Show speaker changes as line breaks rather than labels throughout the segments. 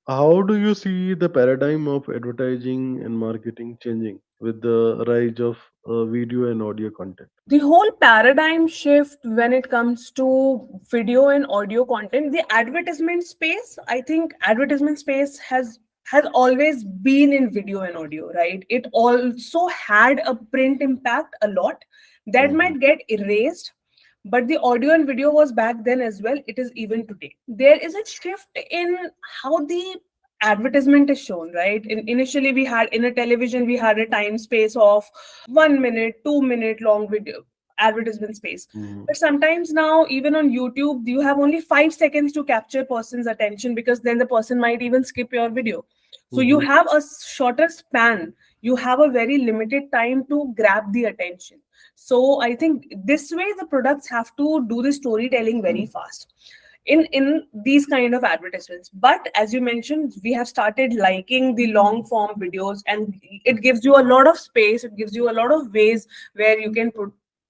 How do you see the paradigm of advertising and marketing changing with the rise of video and audio content?
The whole paradigm shift when it comes to video and audio content, the advertisement space, I think advertisement space has always been in video and audio, right? It also had a print impact a lot that
Mhm.
might get erased, but the audio and video was back then as well. It is even today. There is a shift in how the advertisement is shown, right? Initially we had, in a television we had a time space of 1 minute, 2 minute long video advertisement space.
Mhm.
But sometimes now, even on YouTube, you have only 5 seconds to capture person's attention, because then the person might even skip your video. So you
Mhm.
have a shorter span. You have a very limited time to grab the attention. So I think this way the products have to do the storytelling very fast in these kind of advertisements. But as you mentioned, we have started liking the long form videos, and it gives you a lot of space, it gives you a lot of ways where you can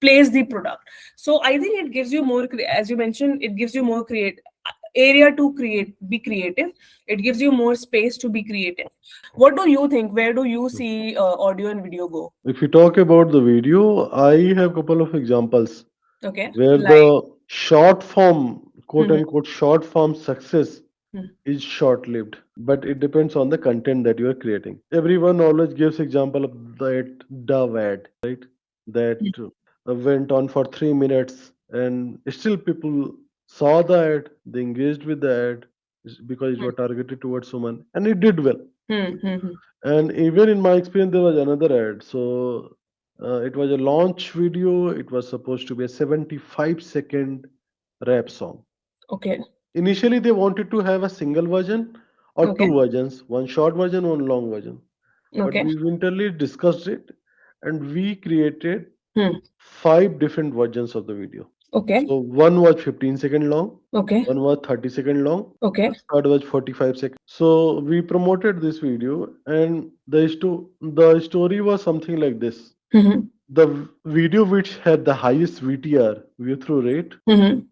place the product. So I think it gives you more as you mentioned, it gives you more create area to be creative. It gives you more space to be creative. What do you think? Where do you see audio and video go?
If you talk about the video, I have a couple of examples
Okay,
where
like.
the short form, quote
Mhm.
unquote, short form success
Mhm.
is short lived, but it depends on the content that you are creating. Everyone always gives example of that Dove ad, right? That went on for 3 minutes, and still people saw the ad, they engaged with the ad because it was targeted towards someone, and it did well.
Mhm. Mhm.
And even in my experience, there was another ad. So it was a launch video. It was supposed to be a 75-second rap song.
Okay.
Initially, they wanted to have a single version or
Okay.
two versions, one short version, one long version. But
Okay.
we internally discussed it, and we created
Hmm.
five different versions of the video.
Okay.
So one was 15-second long,
Okay.
one was 30-second long,
Okay.
and third was 45 seconds. So we promoted this video, and the story was something like this.
Mhm.
The video which had the highest VTR, view through rate,
Mhm.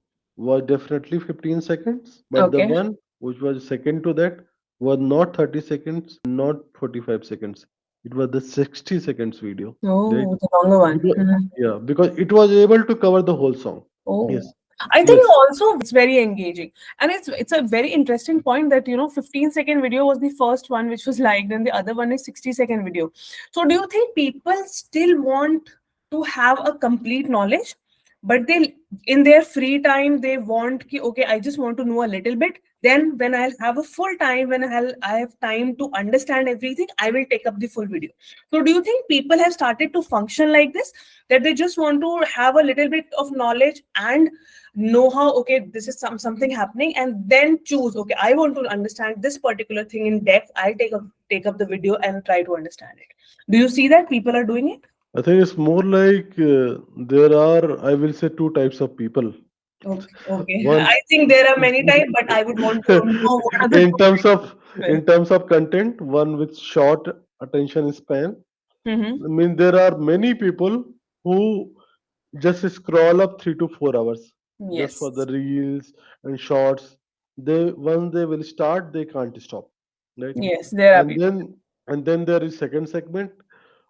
was definitely 15 seconds, but the
Okay.
one which was second to that was not 30 seconds and not 45 seconds. It was the 60 seconds video, right?
Oh, the longer one.
Because,
Mhm.
yeah, because it was able to cover the whole song.
Oh,
Yes,
I think
yes.
also it's very engaging, and it's a very interesting point that 15-second video was the first one which was liked, and the other one is 60-second video. So do you think people still want to have a complete knowledge, but they, in their free time, they want ki, okay, I just want to know a little bit. Then when I'll have a full time, when I have time to understand everything, I will take up the full video. So do you think people have started to function like this, that they just want to have a little bit of knowledge and know how, okay, this is something happening, and then choose, okay, I want to understand this particular thing in depth, I'll take up the video and try to understand it. Do you see that people are doing it?
I think it's more like there are, I will say, two types of people.
Okay, okay.
One,
I think there are many types, but I would want to know what are the
in
two
terms of
types.
content, one with short attention span.
Mm-hmm.
I mean, there are many people who just scroll up 3 to 4 hours just for the
Yes,
reels and shorts. They once they will start, they can't stop, right?
yes, there are
And
people.
then there is second segment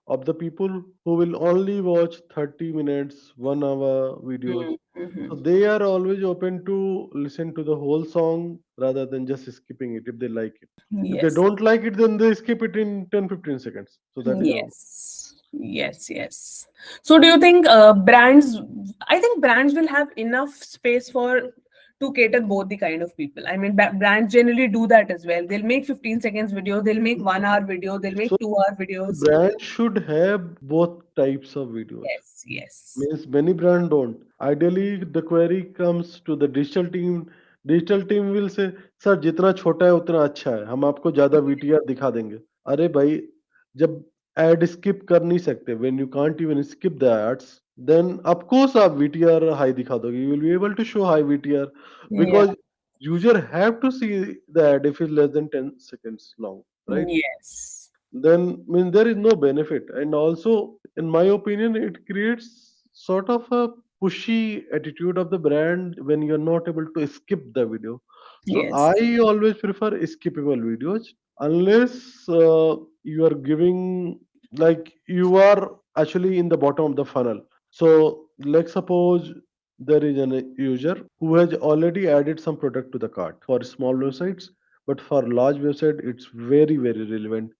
of the people who will only watch 30 minutes, 1 hour videos. So
Mm-hmm.
they are always open to listen to the whole song rather than just skipping it if they like it. If they
Yes.
don't like it, then they skip it in 10-15 seconds. So that is how.
Yes, yes, yes. So, do you think brands? I think brands will have enough space for to cater both the kind of people. I mean, brands generally do that as well. They'll make 15 seconds video, they'll make 1 hour video, they'll
So
make 2 hour
the
videos.
brand should have both types of videos.
Yes, yes,
Means many brands don't. Ideally, the query comes to the digital team. Digital team will say, sir जितना छोटा है उतना अच्छा है हम आपको ज्यादा VTR दिखा देंगे अरे भाई जब एड स्किप कर नहीं सकते when you can't even skip the ads then of course आप VTR high दिखा दोगे you will be able to show high VTR
yeah,
because user have to see the ad if it's less than 10 seconds long, right?
yes,
Then mean there is no benefit, and also in my opinion it creates sort of a pushy attitude of the brand when you're not able to skip the video. So
Yes.
I always prefer skippable videos unless you are giving, like, you are actually in the bottom of the funnel. So let's suppose there is an user who has already added some product to the cart for small websites, but for large website it's very relevant.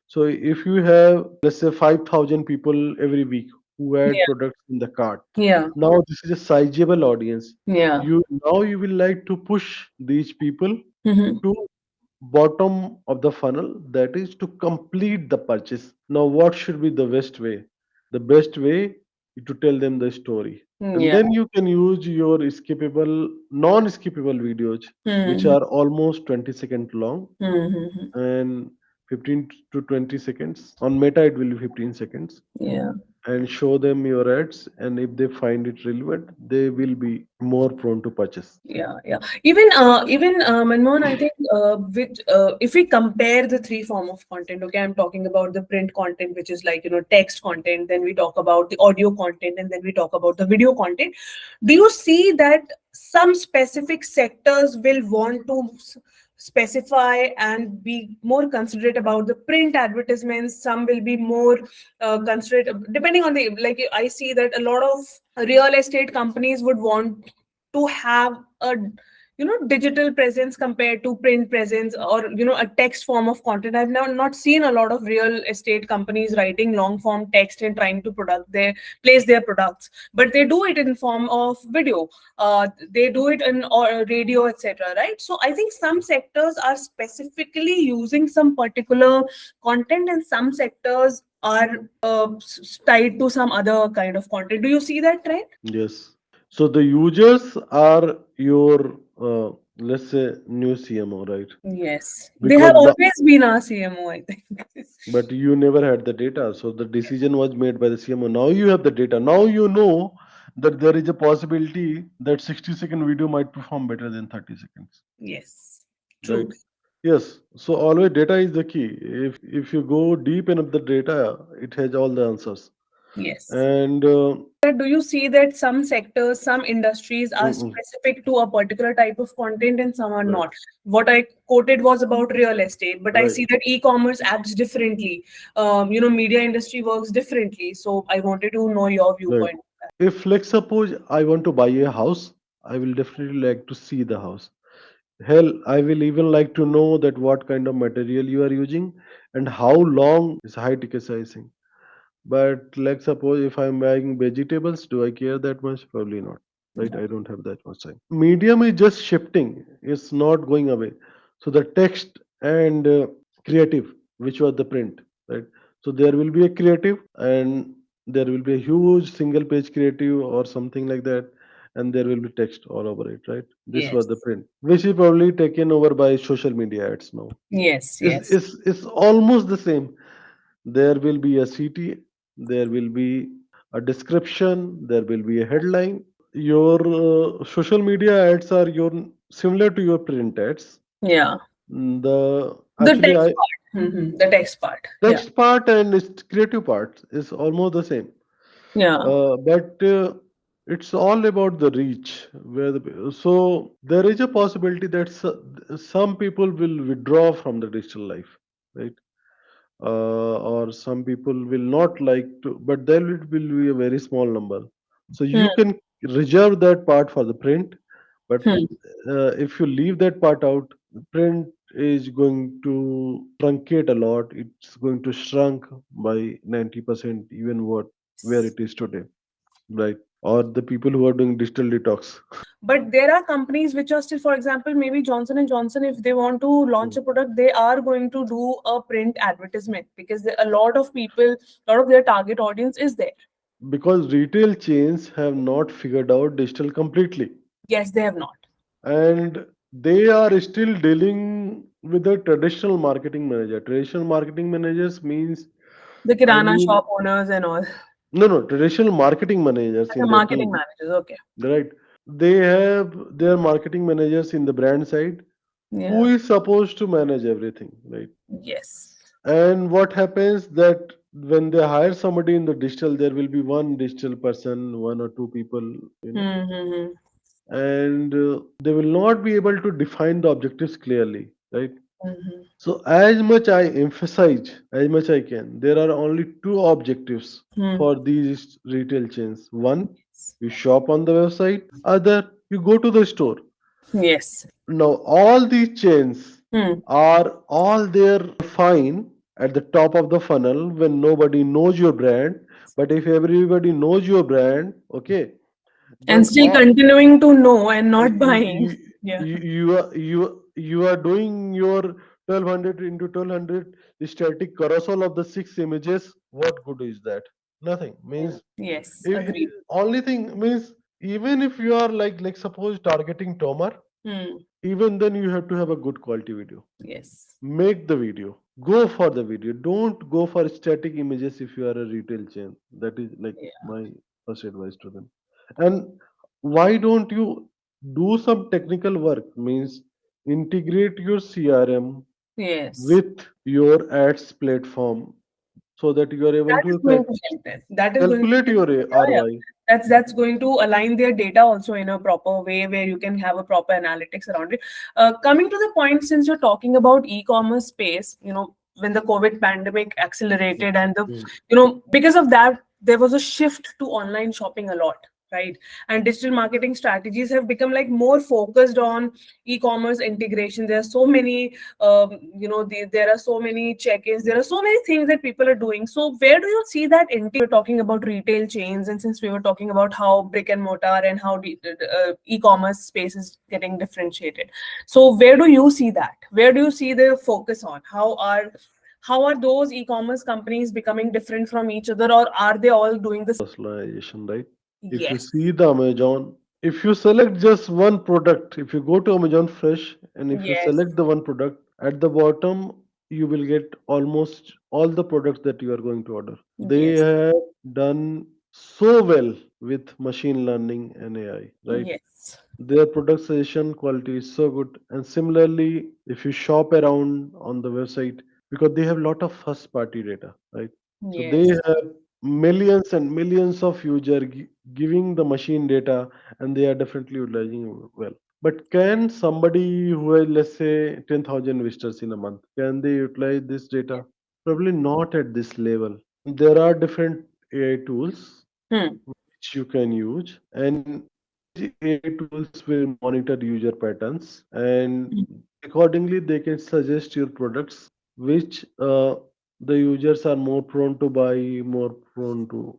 So if you have, let's say, 5,000 people every week who add
Yeah.
products in the cart,
Yeah.
now this is a sizable audience.
Yeah.
You will like to push these people
Mm-hmm.
to bottom of the funnel, that is to complete the purchase. Now what should be the best way? The best way is to tell them the story, and
Yeah.
then you can use your skippable non-skippable videos, which
Mm-hmm.
are almost 20 seconds long
Mm-hmm.
and 15 to 20 seconds. On Meta it will be 15 seconds,
Yeah.
and show them your ads, and if they find it relevant they will be more prone to purchase.
Yeah, yeah. Even Manmohan, I think if we compare the three form of content, okay, I'm talking about the print content, which is like text content. Then we talk about the audio content, and then we talk about the video content. Do you see that some specific sectors will want to specify and be more considerate about the print advertisements? Some will be more considerate, depending on the, like, I see that a lot of real estate companies would want to have a digital presence compared to print presence, or a text form of content. I've now not seen a lot of real estate companies writing long form text and trying to product their place their products, but they do it in form of video. They do it in or radio, etc., right? So I think some sectors are specifically using some particular content, and some sectors are tied to some other kind of content. Do you see that trend?
Yes. So the users are your, let's say, new CMO, right?
Yes, they have
Because
always been our CMO, I think.
but you never had the data, so the decision was made by the CMO. Now you have the data. Now you know that there is a possibility that 60-second video might perform better than 30 seconds,
Yes,
right?
true.
Yes. So always data is the key. If you go deep enough the data, it has all the answers.
Yes.
And
Do you see that some sectors, some industries are
mm,
specific to a particular type of content and some are
right,
not? What I quoted was about real estate, but I
right,
see that e-commerce acts differently. Media industry works differently. So I wanted to know your
right.
viewpoint.
If, let's suppose, I want to buy a house, I will definitely like to see the house. Hell, I will even like to know that what kind of material you are using and how long is high ticket sizing. But let's suppose if I'm buying vegetables, do I care that much? Probably not. Right? I don't have that much time. Medium is just shifting. It's not going away. So the text and creative, which was the print, right? So there will be a creative, and there will be a huge single page creative or something like that, and there will be text all over it, right? This was the
Yes.
print, which is probably taken over by social media ads now.
Yes.
It's,
Yes.
it's, it's almost the same. There will be a CT, there will be a description, there will be a headline. Your social media ads are your similar to your print ads.
Yeah.
The
The
actually
text
I
part. The text part. Yeah.
text part and its creative part is almost the same.
Yeah.
But it's all about the reach. So there is a possibility that some people will withdraw from the digital life, right? Or some people will not like to, but then it will be a very small number. So
Hmm.
you can reserve that part for the print, but
Hmm.
if you leave that part out, print is going to truncate a lot. It's going to shrunk by 90%, even what where it is today, right? Or the people who are doing digital detox.
But there are companies which are still, for example, maybe Johnson and Johnson, if they want to launch a product, they are going to do a print advertisement because a lot of people, a lot of their target audience is there.
Because retail chains have not figured out digital completely,
Yes, they have not.
and they are still dealing with the traditional marketing manager. Traditional marketing managers means,
The
I
Kirana
mean,
shop owners and all.
no, traditional marketing managers
The
in their
marketing
team,
managers. Okay.
right? They have their marketing managers in the brand side who
Yeah.
is supposed to manage everything, right?
Yes.
And what happens that when they hire somebody in the digital, there will be one digital person, one or two people, you know,
Mm-hmm.
and they will not be able to define the objectives clearly, right?
Mm-hmm.
So as much I emphasize, as much I can, there are only two objectives
Hmm.
for these retail chains. One, you shop on the website. Other, you go to the store.
Yes.
Now, all these chains
Hmm.
are all there fine at the top of the funnel when nobody knows your brand. But if everybody knows your brand, okay,
And
then
still continuing to know and not buying.
you,
Yeah.
you are doing your 1200 into 1200 static carousel of the six images. What good is that? Nothing. Means
Yes. Agreed.
only thing means, even if you are like suppose targeting Tomer,
Hmm.
even then you have to have a good quality video.
Yes.
Make the video. Go for the video. Don't go for static images if you are a retail chain. That is like
Yeah.
my first advice to them. And why don't you do some technical work? Means integrate your CRM
Yes.
with your ads platform so that you are able
That is
to
going to help them. That is going to
calculate
help.
your
Yeah, yeah.
ROI.
That's going to align their data also in a proper way where you can have a proper analytics around it. Coming to the point, since you're talking about e-commerce space, when the COVID pandemic accelerated and
Mm.
because of that, there was a shift to online shopping a lot, right? And digital marketing strategies have become like more focused on e-commerce integration. There are so many there are so many check-ins, there are so many things that people are doing. So where do you see that we're talking about retail chains, and since we were talking about how brick and mortar and how e-commerce space is getting differentiated, so where do you see that, where do you see the focus on how are those e-commerce companies becoming different from each other, or are they all doing the
Personalization, right? If you
yes,
see the Amazon, if you select just one product, if you go to Amazon Fresh and if you
yes,
select the one product, at the bottom you will get almost all the products that you are going to order. They
yes,
have done so well with machine learning and AI, right?
yes,
Their product suggestion quality is so good. And similarly, if you shop around on the website, because they have a lot of first party data, right? So they
yes,
have millions and millions of user giving the machine data, and they are definitely utilizing it well. But can somebody who has, let's say, 10,000 visitors in a month, can they utilize this data? Probably not at this level. There are different AI tools
hmm.
which you can use, and these AI tools will monitor user patterns, and accordingly they can suggest your products which the users are more prone to buy, more prone to.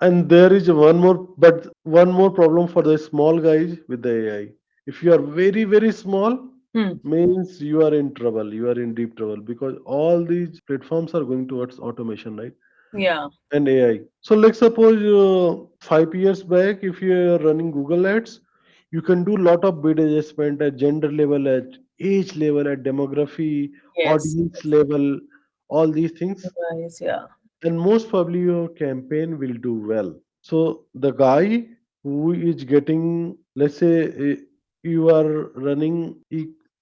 And there is one more problem for the small guys with the AI. If you are very very small,
Hmm.
means you are in trouble, you are in deep trouble, because all these platforms are going towards automation, right?
Yeah,
And AI. So let's suppose 5 years back, if you're running Google Ads, you can do lot of bid adjustment at gender level, at age level, at demography,
yes,
audience level, all these things,
yes, yeah,
and most probably your campaign will do well. So the guy who is getting, let's say, you are running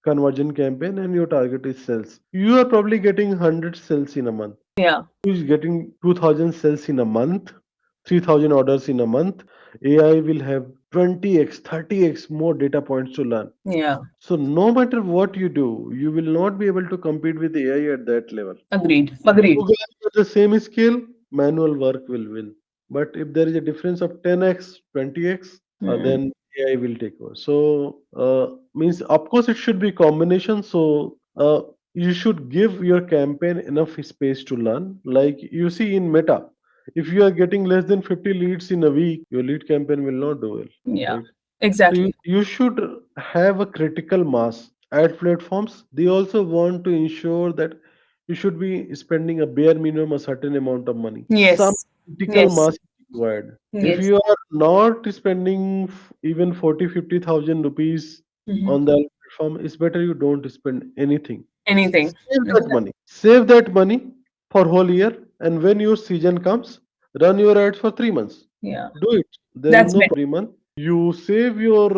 conversion campaign and your target is sales. You are probably getting 100 sales in a month.
yeah,
Who is getting 2000 sales in a month, 3000 orders in a month. AI will have 20x, 30x more data points to learn.
yeah.
So no matter what you do, you will not be able to compete with AI at that level.
Agreed,
Two
agreed.
guys at the same scale, manual work will win. But if there is a difference of 10x, 20x,
Hmm.
then AI will take over. So means of course it should be combination. So you should give your campaign enough space to learn. Like you see in Meta, if you are getting less than 50 leads in a week, your lead campaign will not do well,
Yeah,
right? So
exactly.
you should have a critical mass. Ad platforms, they also want to ensure that you should be spending a bare minimum a certain amount of money. Some
Yes,
critical
yes,
mass is required. If
yes.
you are not spending even 40, 50,000 rupees
Hmm.
on the platform, it's better you don't spend anything.
Anything.
Save that
Exactly.
money. Save that money for whole year, and when your season comes, run your ads for 3 months.
Yeah,
Do it. There is
that's
no
better.
3 month. You save your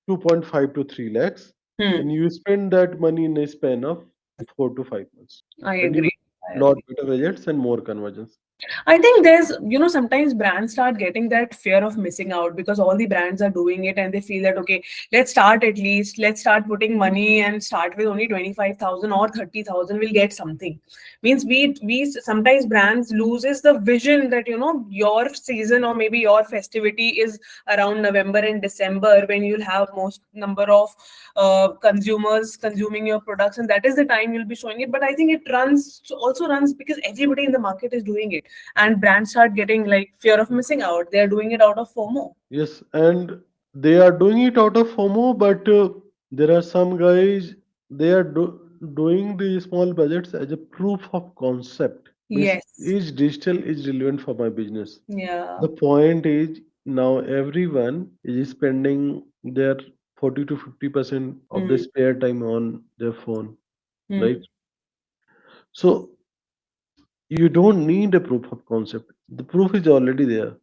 2.5 to 3 lakhs,
Hmm.
and you spend that money in a span of 4 to 5 months,
I
and you
agree.
will
I
lot
agree.
better results and more conversions.
I think there's, sometimes brands start getting that fear of missing out because all the brands are doing it and they feel that, okay, let's start at least, let's start putting money and start with only 25,000 or 30,000, we'll get something. Means we sometimes brands loses the vision that, your season or maybe your festivity is around November and December when you'll have most number of consumers consuming your products, and that is the time you'll be showing it. But I think it also runs because everybody in the market is doing it, and brands start getting like fear of missing out. They're doing it out of FOMO.
Yes, and they are doing it out of FOMO, but there are some guys, they are doing the small budgets as a proof of concept. Means
Yes.
is digital is relevant for my business.
Yeah.
The point is now everyone is spending their 40 to 50% of the
Mm.
spare time on their phone, right?
Mm.
So you don't need a proof of concept. The proof is already there.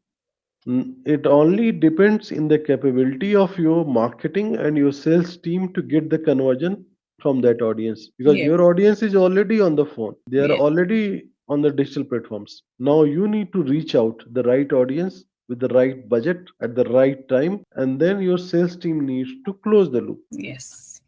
It only depends in the capability of your marketing and your sales team to get the conversion from that audience, because
Yes.
your audience is already on the phone. They are
Yes.
already on the digital platforms. Now you need to reach out the right audience with the right budget at the right time, and then your sales team needs to close the loop.
Yes.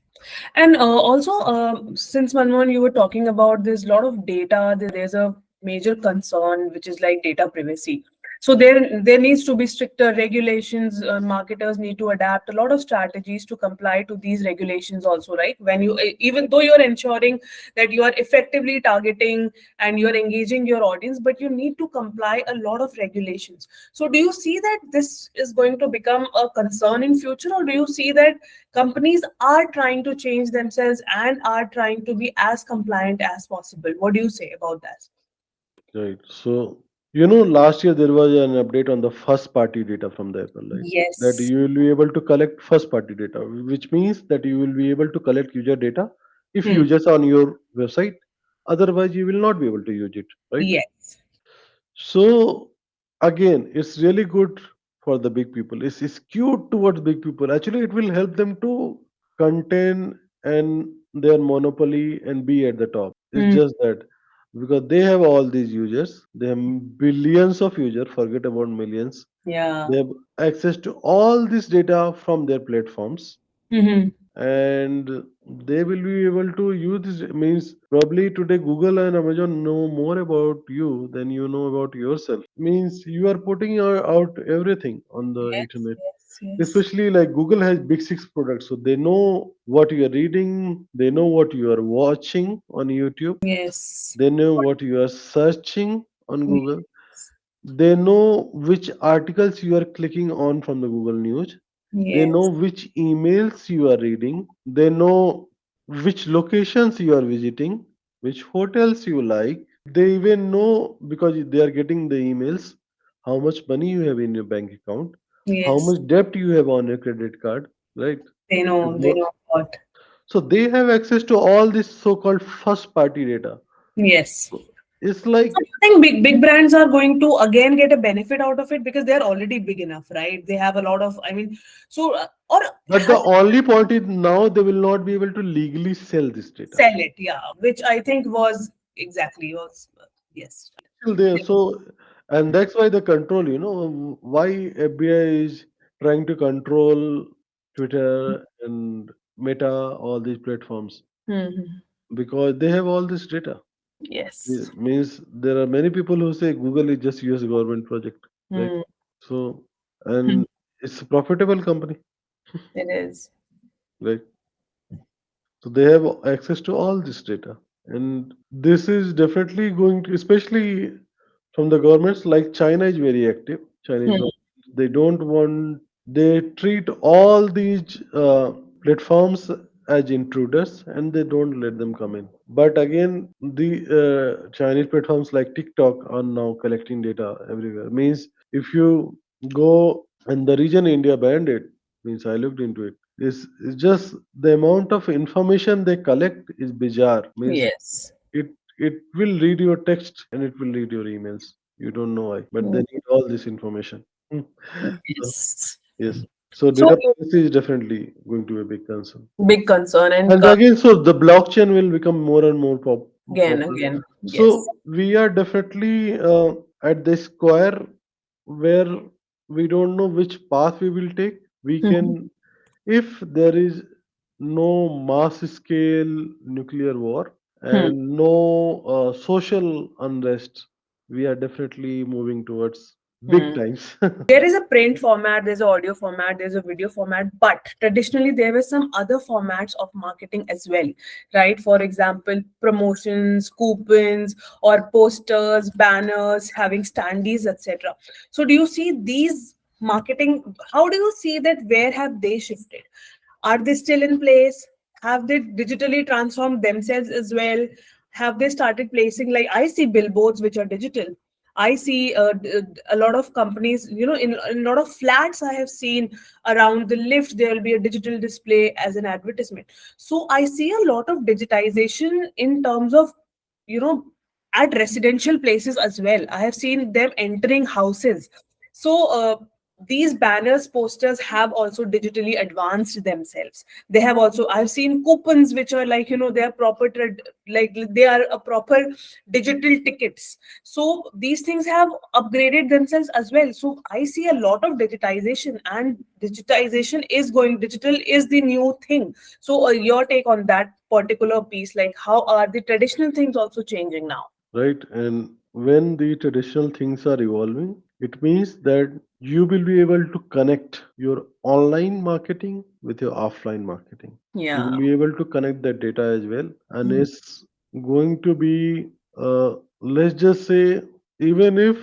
And also, since Manmohan, you were talking about there's a lot of data, there's a major concern which is like data privacy. So there needs to be stricter regulations. Marketers need to adapt a lot of strategies to comply to these regulations also, right? When you, even though you're ensuring that you are effectively targeting and you're engaging your audience, but you need to comply a lot of regulations. So do you see that this is going to become a concern in future, or do you see that companies are trying to change themselves and are trying to be as compliant as possible? What do you say about that?
Right. So, last year there was an update on the first party data from the Apple, right? That
Yes.
you will be able to collect first party data, which means that you will be able to collect user data if
Hmm.
users are on your website. Otherwise, you will not be able to use it, right?
Yes.
So again, it's really good for the big people. It's skewed towards big people. Actually, it will help them to contain and their monopoly and be at the top. It's
Hmm.
just that because they have all these users, they have billions of users, forget about millions.
Yeah.
They have access to all this data from their platforms,
Hmm.
and they will be able to use this. Means probably today Google and Amazon know more about you than you know about yourself. Means you are putting out everything on the
Yes.
internet,
Yes. Yes.
especially like Google has big six products, so they know what you are reading, they know what you are watching on YouTube,
Yes.
they know what you are searching on Google,
Yes.
they know which articles you are clicking on from the Google News. They know
Yes.
which emails you are reading. They know which locations you are visiting, which hotels you like. They even know, because they are getting the emails, how much money you have in your bank account, how
Yes.
much debt you have on your credit card, right?
They know. They know what.
So they have access to all this so-called first-party data.
Yes.
It's
So
like,
you think big brands are going to again get a benefit out of it because they're already big enough, right? They have a lot of, I mean, so or
but the only point is now they will not be able to legally sell this data.
sell it, yeah, which I think was exactly was yes.
Still there. So, and that's why the control, why FBI is trying to control Twitter and Meta, all these platforms,
Hmm.
because they have all this data.
Yes.
It means there are many people who say Google is just US government project, right?
Hmm.
So, and it's a profitable company,
It is.
right? So they have access to all this data. And this is definitely going to, especially from the governments, like China is very active. Chinese
Hmm.
government, they don't want, they treat all these platforms as intruders and they don't let them come in. But again, the Chinese platforms like TikTok are now collecting data everywhere. Means if you go and the region India banned it, means I looked into it. It's just the amount of information they collect is bizarre. Means
Yes.
it will read your text and it will read your emails. You don't know why, but they
Hmm.
need all this information. Hmm. So,
Yes.
yes. So
So
data privacy is definitely going to be a big concern.
big concern and
And again, so the blockchain will become more and more
again,
popular.
again, yes.
So we are definitely. at the square where we don't know which path we will take, we
Mhm.
can, if there is no mass scale nuclear war
Hmm.
and no social unrest, we are definitely moving towards big
Hmm.
times.
There is a print format, there's an audio format, there's a video format, but traditionally there were some other formats of marketing as well, right? For example, promotions, coupons, or posters, banners, having standees, etc. So, do you see these marketing? How do you see that? Where have they shifted? Are they still in place? Have they digitally transformed themselves as well? Have they started placing, like, I see billboards which are digital. I see a lot of companies, in a lot of flats I have seen around the lift, there will be a digital display as an advertisement. So I see a lot of digitization in terms of, you know, at residential places as well. I have seen them entering houses. So, these banners, posters have also digitally advanced themselves. They have also, I've seen coupons which are like, they are proper, like they are a proper digital tickets. So these things have upgraded themselves as well. So I see a lot of digitization, and digitization is going digital is the new thing. So your take on that particular piece, like how are the traditional things also changing now?
Right? And when the traditional things are evolving, it means that you will be able to connect your online marketing with your offline marketing. You
Yeah.
will be able to connect that data as well, and
Mhm.
it's going to be, let's just say, even if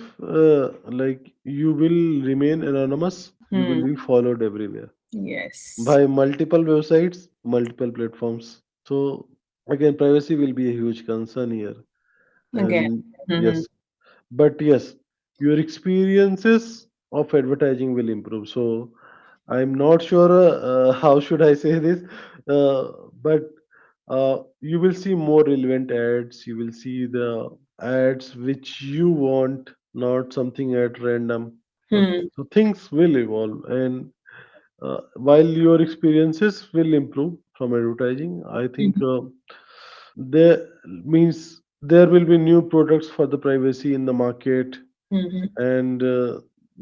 like you will remain anonymous, you will
Hmm.
be followed everywhere
Yes.
by multiple websites, multiple platforms. So again, privacy will be a huge concern here.
Again.
And
Hmm.
yes, but yes, your experiences of advertising will improve. So I'm not sure how should I say this, but you will see more relevant ads. You will see the ads which you want, not something at random. Okay,
Hmm.
so things will evolve, and while your experiences will improve from advertising, I think there means there will be new products for the privacy in the market,
Hmm.
and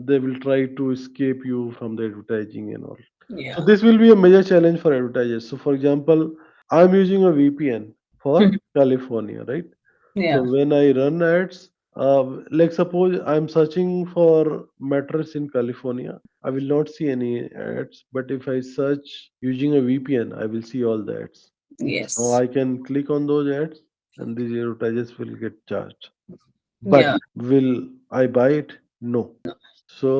they will try to escape you from the advertising and all. So
Yeah.
this will be a major challenge for advertisers. So for example, I'm using a VPN for
Mhm.
California, right? So
Yeah.
when I run ads, like suppose I'm searching for mattress in California, I will not see any ads. But if I search using a VPN, I will see all the ads. So
Yes.
I can click on those ads, and these advertisers will get charged. But
Yeah.
will I buy it? No. So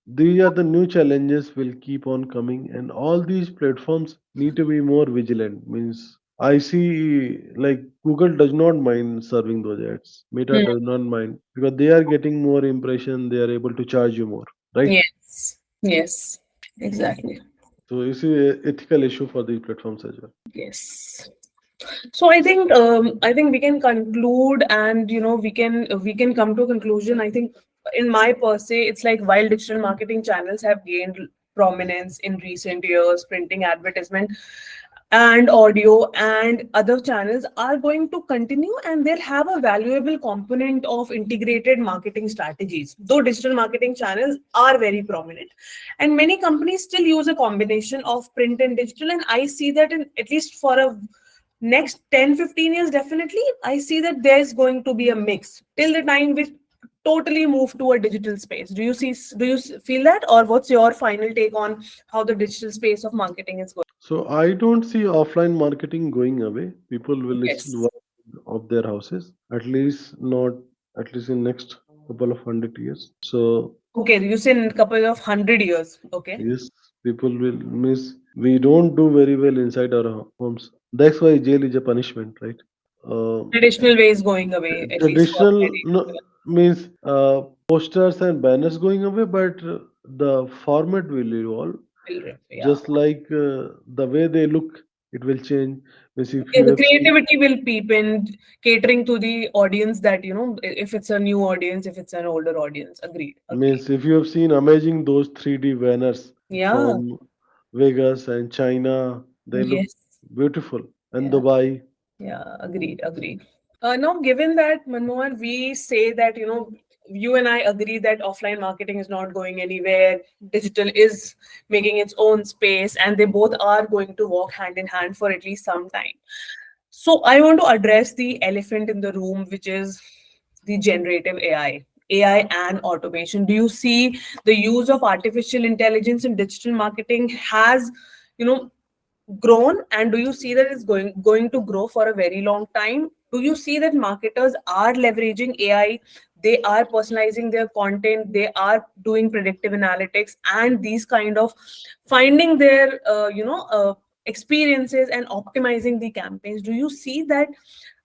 these are the new challenges will keep on coming, and all these platforms need to be more vigilant. Means I see like Google does not mind serving those ads. Meta
Hmm.
does not mind because they are getting more impression. They are able to charge you more, right?
Yes. Yes. Exactly.
So you see a ethical issue for these platforms as well.
Yes. So I think we can conclude, and we can come to a conclusion. I think in my per se, it's like while digital marketing channels have gained prominence in recent years, printing advertisement and audio and other channels are going to continue, and they'll have a valuable component of integrated marketing strategies. Though digital marketing channels are very prominent, and many companies still use a combination of print and digital, and I see that in at least for a next 10-15 years, definitely I see that there's going to be a mix till the time we totally move to a digital space. Do you feel that, or what's your final take on how the digital space of marketing is going?
So I don't see offline marketing going away. People will still
Yes.
work of their houses, at least not at least in next couple of 100 years. So
Okay, you say in a couple of 100 years. Okay.
yes, people will miss. We don't do very well inside our homes. That's why jail is a punishment, right? Uh,
Traditional way is going away, at least for
Traditional
many
no, means posters and banners going away, but the format will evolve.
children. Yeah.
Just like the way they look, it will change. Means if
Okay,
you
the
have seen,
creativity will peep in, catering to the audience that, if it's a new audience, if it's an older audience. Agreed. Agreed.
means if you have seen amazing those 3D banners
Yeah.
from Vegas and China, they look
Yes.
beautiful. And
Yeah.
Dubai,
Yeah. Agreed. Agreed. Now, given that, Manohar, we say that, you and I agree that offline marketing is not going anywhere. Digital is making its own space, and they both are going to walk hand in hand for at least some time. So I want to address the elephant in the room, which is the generative AI. AI and automation. Do you see the use of artificial intelligence in digital marketing has, you know, grown, and do you see that it's going to grow for a very long time? Do you see that marketers are leveraging AI? They are personalizing their content, they are doing predictive analytics, and these kind of finding their experiences and optimizing the campaigns. Do you see that?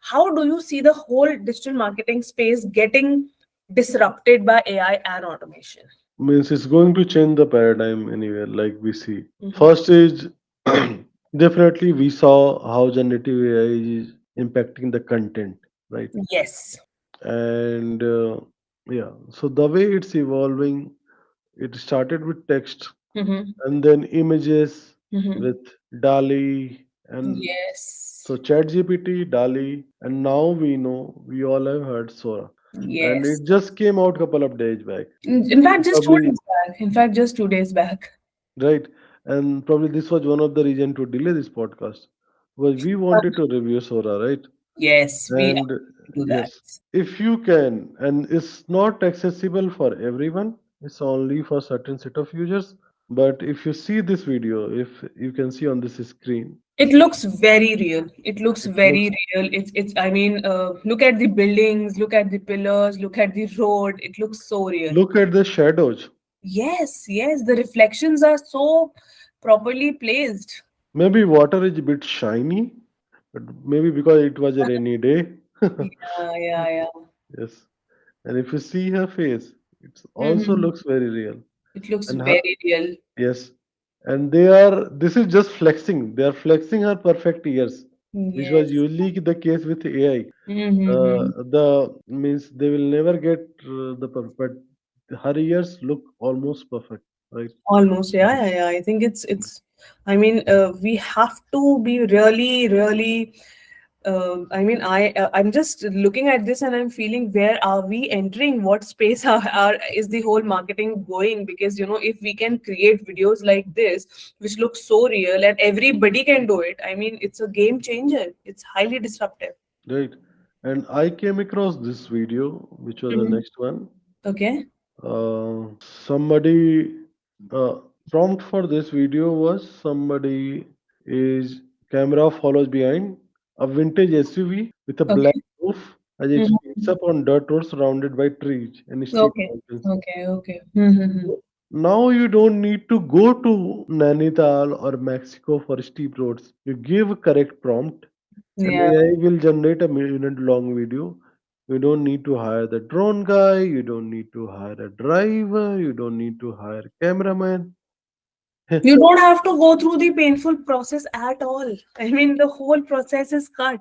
How do you see the whole digital marketing space getting disrupted by AI and automation?
Means it's going to change the paradigm anywhere, like we see.
Mhm.
First is definitely we saw how generative AI is impacting the content, right?
Yes.
And yeah, so the way it's evolving, it started with text
Hmm.
and then images
Hmm.
with DALI and
Yes.
so ChatGPT, DALI, and now we know we all have heard Sora, and
Yes.
it just came out couple of days back.
In fact, just two
Probably
days back. In fact, just 2 days back.
right, and probably this was one of the reason to delay this podcast because we wanted to review Sora, right?
Yes, we
And
do that.
yes, if you can, and it's not accessible for everyone, it's only for certain set of users. But if you see this video, if you can see on this screen,
It looks very real. It looks
it
very
looks
real. It's. I mean, look at the buildings, look at the pillars, look at the road. It looks so real.
look at the shadows.
Yes, yes. The reflections are so properly placed.
Maybe water is a bit shiny, but maybe because it was a rainy day.
Yeah, yeah, yeah.
Yes, and if you see her face, it also
Hmm.
looks very real.
It looks
And her,
very real.
yes, and they are. This is just flexing. They are flexing her perfect ears, which was
Yes.
usually the case with AI.
Mm-hmm.
The means they will never get the perfect, but her ears look almost perfect, right?
Almost, yeah, yeah, yeah. I think it's. I mean, we have to be really, really. I mean, I'm just looking at this and I'm feeling where are we entering? What space is the whole marketing going? Because if we can create videos like this, which look so real and everybody can do it, I mean, it's a game changer. It's highly disruptive.
Right. And I came across this video, which was the
Mhm.
next one.
Okay.
Somebody prompt for this video was somebody is camera follows behind a vintage SUV with a black
Okay.
roof as it speeds
Mhm.
up on dirt roads surrounded by trees and steep
Okay.
mountains.
Okay. Okay. Mm-hmm.
So now you don't need to go to Nainital or Mexico for steep roads. You give a correct prompt and
Yeah.
AI will generate a minute long video. You don't need to hire the drone guy, you don't need to hire a driver, you don't need to hire a cameraman.
You don't have to go through the painful process at all. I mean, the whole process is cut.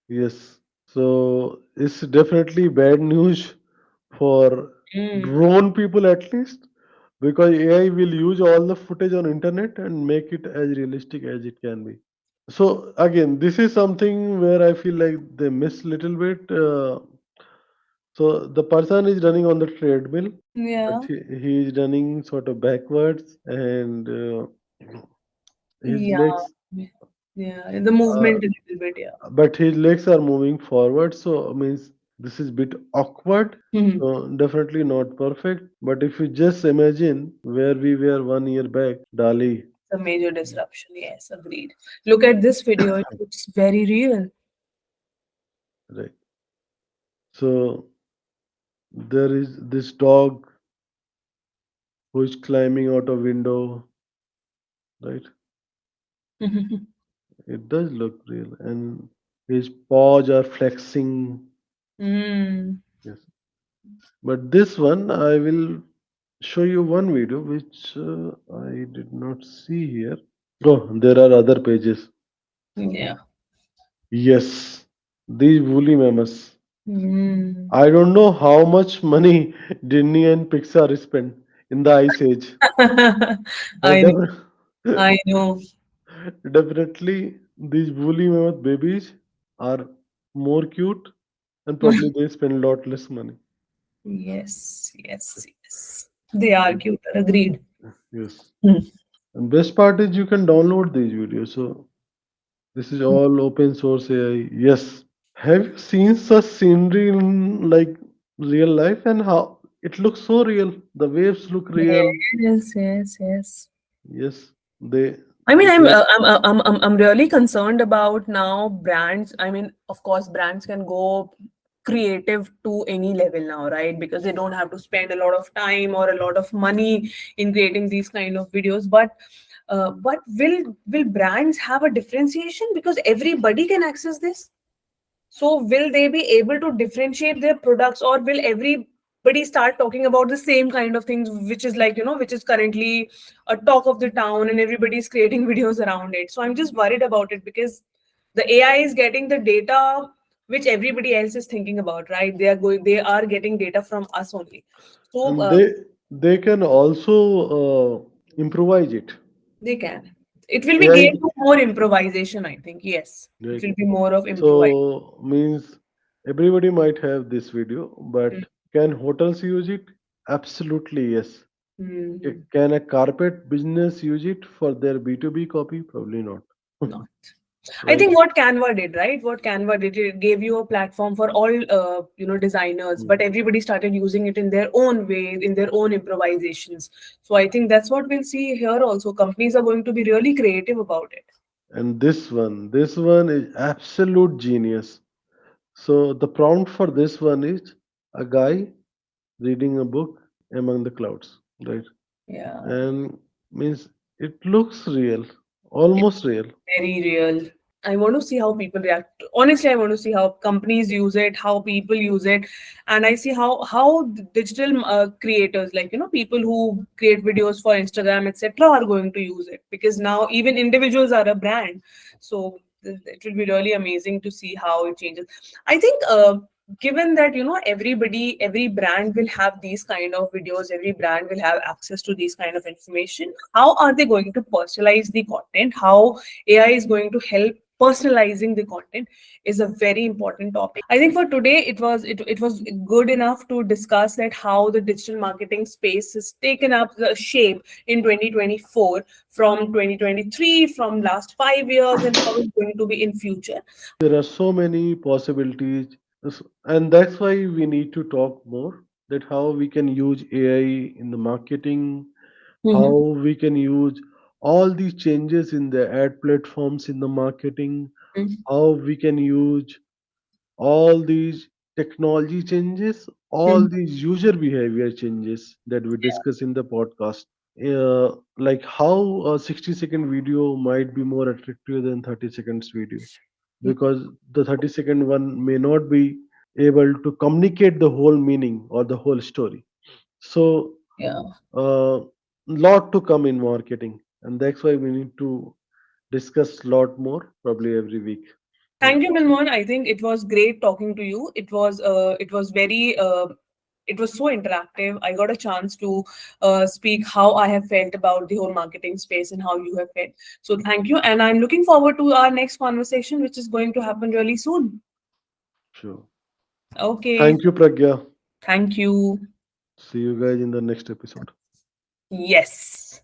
Yes. So it's definitely bad news for
Mm.
drone people at least because AI will use all the footage on internet and make it as realistic as it can be. So again, this is something where I feel like they miss little bit. So the person is running on the treadmill, but
Yeah.
he is running sort of backwards, and his
Yeah.
legs,
Yeah. The
uh,
movement a little bit, yeah.
but his legs are moving forward. So means this is bit awkward.
Mhm.
So definitely not perfect. But if you just imagine where we were 1 year back, Dali,
It's a major disruption. Yes, agreed. Look at this video. It looks very real.
right? So there is this dog who is climbing out a window, right? It does look real, and his paws are flexing.
Mm.
Yes, but this one I will show you one video which I did not see here. Oh, there are other pages.
Yeah.
Yes, these woolly mammoths.
Mm.
I don't know how much money Disney and Pixar spent in the Ice Age, but
I know. I know.
definitely these woolly mammoth babies are more cute and probably they spend a lot less money.
Yes, yes, yes. They are
And
cuter. Agreed.
yes.
Hmm.
And best part is you can download these videos. So this is all open source AI. Yes. Have you seen such scenery in like real life and how it looks so real? The waves look real.
Yes, yes, yes.
Yes, they
I mean,
they
I'm really concerned about now brands. I mean, of course, brands can go creative to any level now, right? Because they don't have to spend a lot of time or a lot of money in creating these kind of videos. But will brands have a differentiation because everybody can access this? So will they be able to differentiate their products, or will everybody start talking about the same kind of things, which is like, which is currently a talk of the town and everybody's creating videos around it? So I'm just worried about it because the AI is getting the data which everybody else is thinking about, right? They are getting data from us only. So
and they can also improvise it.
they can. It will be
AI,
game to more improvisation, I think. Yes. It
right?
will be more of improvisation.
So means everybody might have this video, but can hotels use it? Absolutely yes.
Mm-hmm.
Can a carpet business use it for their B2B copy? Probably not.
Not. I
Right?
think what Canva did, right? What Canva did, it gave you a platform for all, designers, but
Mm.
everybody started using it in their own way, in their own improvisations. So I think that's what we'll see here also. Companies are going to be really creative about it.
And this one is absolute genius. So the prompt for this one is a guy reading a book among the clouds, right?
Yeah.
And means it looks real, almost real.
Very real. I want to see how people react. Honestly, I want to see how companies use it, how people use it, and I see how digital creators, like people who create videos for Instagram, etc., are going to use it because now even individuals are a brand. So it will be really amazing to see how it changes. I think. Given that every brand will have these kind of videos, every brand will have access to these kind of information, how are they going to personalize the content, how AI is going to help personalizing the content, is a very important topic. I think for today it was good enough to discuss that how the digital marketing space has taken up the shape in 2024 from 2023, from last 5 years, and how it's going to be in future.
There are so many possibilities, and that's why we need to talk more that how we can use AI in the marketing, how
Mhm.
we can use all these changes in the ad platforms in the marketing,
Mhm.
how we can use all these technology changes, all
Mhm.
these user behavior changes that we discuss in the podcast. Like how a 60-second video might be more attractive than 30 seconds video because the 30-second one may not be able to communicate the whole meaning or the whole story. So,
Yeah.
lot to come in marketing, and that's why we need to discuss lot more probably every week. Yeah,
Thank you, Manmohan. I think it was great talking to you. It was very it was so interactive. I got a chance to speak how I have felt about the whole marketing space and how you have felt. So thank you, and I'm looking forward to our next conversation, which is going to happen really soon.
sure.
Okay,
Thank you, Pragya.
thank you.
See you guys in the next episode.
Yes.